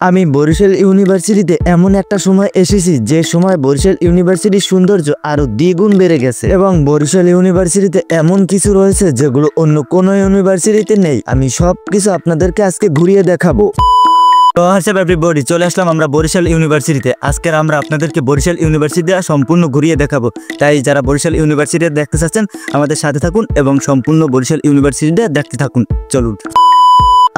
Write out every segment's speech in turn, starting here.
আমি বরিশাল ইউনিভার্সিটিতে এমন একটা সময় এসেছি যে সময় বরিশাল ইউনিভার্সিটির সৌন্দর্য আরো দ্বিগুণ বেড়ে গেছে এবং বরিশাল ইউনিভার্সিটিতে এমন কিছু রয়েছে যেগুলো অন্য কোনো ইউনিভার্সিটিতে নেই। আমি সবকিছু আপনাদেরকে আজকে ঘুরিয়ে দেখাবো। এভরিবডি, চলে আসলাম আমরা বরিশাল ইউনিভার্সিটিতে। আজকে আমরা আপনাদেরকে বরিশাল ইউনিভার্সিটি সম্পূর্ণ ঘুরিয়ে দেখাবো। তাই যারা বরিশাল ইউনিভার্সিটি দেখতে চাচ্ছেন আমাদের সাথে থাকুন এবং সম্পূর্ণ বরিশাল ইউনিভার্সিটিতে দেখতে থাকুন। চলুন,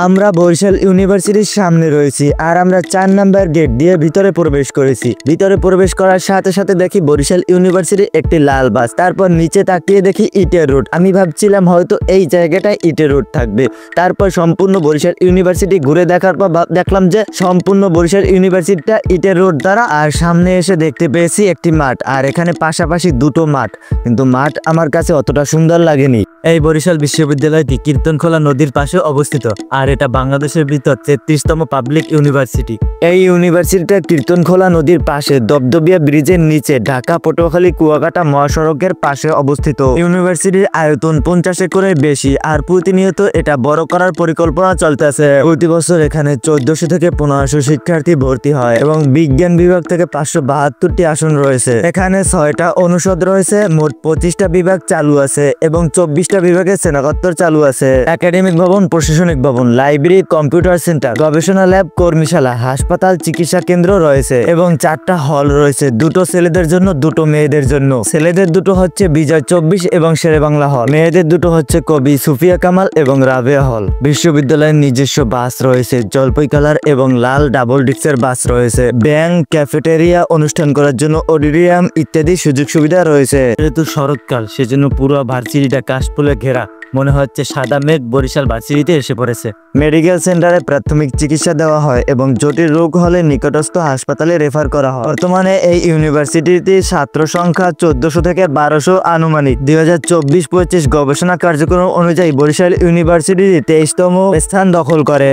আমরা বরিশাল ইউনিভার্সিটির সামনে রয়েছি আর আমরা 4 নাম্বার গেট দিয়ে ভিতরে প্রবেশ করেছি। ভিতরে প্রবেশ করার সাথে সাথে দেখি বরিশাল ইউনিভার্সিটির একটি লাল বাস, তারপর নিচে তাকিয়ে দেখি ইটের রোড। আমি ভাবছিলাম হয়তো এই জায়গাটায় ইটের রোড থাকবে। তারপর সম্পূর্ণ বরিশাল ইউনিভার্সিটি ঘুরে দেখার পর দেখলাম যে সম্পূর্ণ বরিশাল ইউনিভার্সিটিটা ইটের রোড দ্বারা। আর সামনে এসে দেখতে পেয়েছি একটি মাঠ, আর এখানে পাশাপাশি দুটো মাঠ, কিন্তু মাঠ আমার কাছে অতটা সুন্দর লাগেনি। এই বরিশাল বিশ্ববিদ্যালয়টি কীর্তনখোলা নদীর পাশে অবস্থিত আর এটা বাংলাদেশের ভিতর 33তম পাবলিক ইউনিভার্সিটি। এই ইউনিভার্সিটিটা কীর্তনখোলা নদীর পাশে দবদবিয়া ব্রিজের নিচে ঢাকা পটুয়াখালী কুয়াকাটা মহাসড়কের পাশে অবস্থিত। ইউনিভার্সিটির আয়তন 50 একরের বেশি আর প্রতিনিয়ত এটা বড় করার পরিকল্পনা চলতেছে। প্রতি বছর এখানে 1400 থেকে 1500 শিক্ষার্থী ভর্তি হয় এবং বিজ্ঞান বিভাগ থেকে 572টি আসন রয়েছে। এখানে 6টা অনুষদ রয়েছে, মোট 25টা বিভাগ চালু আছে এবং 24টা বিভাগের স্নাতকোত্তর চালু আছে। একাডেমিক ভবন, প্রশাসনিক ভবন, লাইব্রেরি, কম্পিউটার সেন্টার, গবেষণা ল্যাব, কর্মশালা, হাসপাতাল, চিকিৎসা কেন্দ্র রয়েছে এবং 4টা হল রয়েছে, দুটো ছেলেদের জন্য, দুটো মেয়েদের জন্য। ছেলেদের দুটো হচ্ছে বিজয় 24 এবং শেরেবাংলা হল, মেয়েদের দুটো হচ্ছে কবি সুফিয়া কামাল এবং রাবেয়া হল। বিশ্ববিদ্যালয়ের নিজস্ব বাস রয়েছে, জলপাই কালার এবং লাল ডাবল ডিস্কের বাস রয়েছে। ব্যাংক, ক্যাফেটেরিয়া, অনুষ্ঠান করার জন্য অডিটোরিয়াম ইত্যাদি সুযোগ সুবিধা রয়েছে। যেহেতু শরৎকাল, সেজন্য পুরো ভার্সিটিটা কাশফুলে ঘেরা, মনে হচ্ছে সাদা মেঘ বরিশাল ভার্সিটিতে এসে পড়েছে। মেডিকেল সেন্টারে প্রাথমিক চিকিৎসা দেওয়া হয় এবং জটিল রোগ হলে নিকটস্থ হাসপাতালে রেফার করা হয়। বর্তমানে এই ইউনিভার্সিটিতে ছাত্র সংখ্যা 1400 থেকে 1200 আনুমানিক। 2024-25 গবেষণা কার্যক্রম অনুযায়ী বরিশাল ইউনিভার্সিটি 23তম স্থান দখল করে।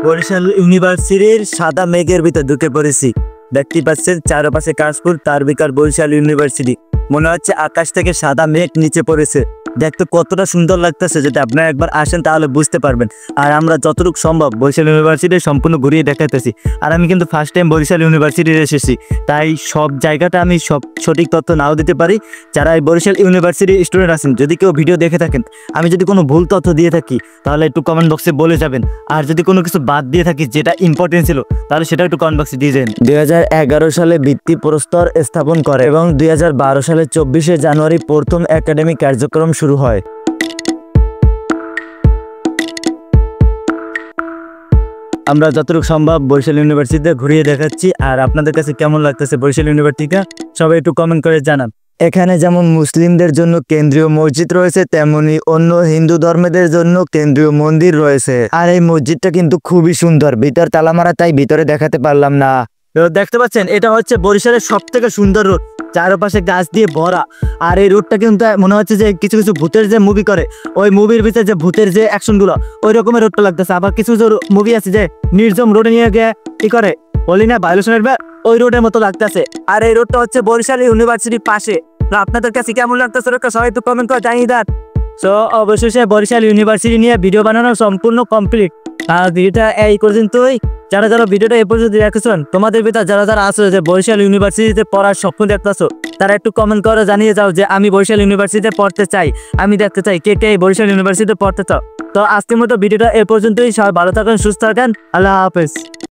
বরিশাল ইউনিভার্সিটির সাদা মেঘের ভিতর ঢুকে পড়েছি। দেখতে পাচ্ছেন চারপাশে কাশফুল, তার বিকার বরিশাল ইউনিভার্সিটি। মনে হচ্ছে আকাশ থেকে সাদা মেঘ নিচে পড়েছে। দেখতে কতটা সুন্দর লাগতেছে, যদি আপনারা একবার আসেন তাহলে বুঝতে পারবেন। আর আমরা যতটুকু সম্ভব বরিশাল ইউনিভার্সিটি সম্পূর্ণ ঘুরিয়ে দেখাতেছি। আর আমি কিন্তু ফার্স্ট টাইম বরিশাল ইউনিভার্সিটি এসেছি, তাই সব জায়গাটা আমি সব সঠিক তথ্য নাও দিতে পারি। যারা এই বরিশাল ইউনিভার্সিটির স্টুডেন্ট আছেন, যদি কেউ ভিডিও দেখে থাকেন, আমি যদি কোনো ভুল তথ্য দিয়ে থাকি তাহলে একটু কমেন্ট বক্সে বলে যাবেন। আর যদি কোনো কিছু বাদ দিয়ে থাকি যেটা ইম্পর্টেন্ট ছিল তাহলে সেটা একটু কমেন্ট বক্সে দিয়ে যান। 2011 সালে ভিত্তি প্রস্তর স্থাপন করে এবং 2012 সালে 24শে জানুয়ারি প্রথম একাডেমিক কার্যক্রম শুরু হয়। আমরা যতটুকু সম্ভব বরিশাল ইউনিভার্সিটিতে ঘুরিয়ে দেখাচ্ছি। আর আপনাদের কাছে কেমন লাগতেছে বরিশাল ইউনিভার্সিটিটা সবাই একটু কমেন্ট করে জানান। এখানে যেমন মুসলিমদের জন্য কেন্দ্রীয় মসজিদ রয়েছে, তেমনি অন্য হিন্দু ধর্মের জন্য কেন্দ্রীয় মন্দির রয়েছে। আর এই মসজিদটা কিন্তু খুবই সুন্দর, ভিতর তালা মারা, তাই ভিতরে দেখাতে পারলাম না। দেখতে পাচ্ছেন এটা হচ্ছে বরিশালের সব থেকে সুন্দর রোড, চারপাশে গাছ দিয়ে ভরা। আর এই রোডটা কিন্তু মনে হচ্ছে যে কিছু কিছু ভূতের যে মুভি করে ওই মুভির ভিতরে যে ভূতের যে অ্যাকশন গুলো ওই রকমের রোডটা লাগতেছে। আবার কিছু কিছু মুভি আছে যে নির্জম রোডে নিয়ে গিয়ে কি করে বলি না ভায়োলেশনের ওই রোডের মতো লাগতেছে। আর এই রোডটা হচ্ছে বরিশাল ইউনিভার্সিটির পাশে। আপনাদের কাছে কেমন লাগতেছে সবাই একটু কমেন্ট করে জানিয়ে দেন। সো অবশেষে বরিশাল ইউনিভার্সিটি নিয়ে ভিডিও বানানো সম্পূর্ণ কমপ্লিট। আর ভিডিওটা এই পর্যন্তই। যারা যারা ভিডিওটা এই পর্যন্ত দেখেছেন, তোমাদের ভিতর যারা যারা আছে যে বরিশাল ইউনিভার্সিটিতে পড়ার স্বপ্ন দেখতেছো, তারা একটু কমেন্ট করে জানিয়ে যাও যে আমি বরিশাল ইউনিভার্সিটিতে পড়তে চাই, আমি দেখতে চাই কে কে বরিশাল ইউনিভার্সিটিতে পড়তে চাও। তো আজকের মতো ভিডিওটা এই পর্যন্তই। সবাই ভালো থাকেন, সুস্থ থাকেন, আল্লাহ হাফেজ।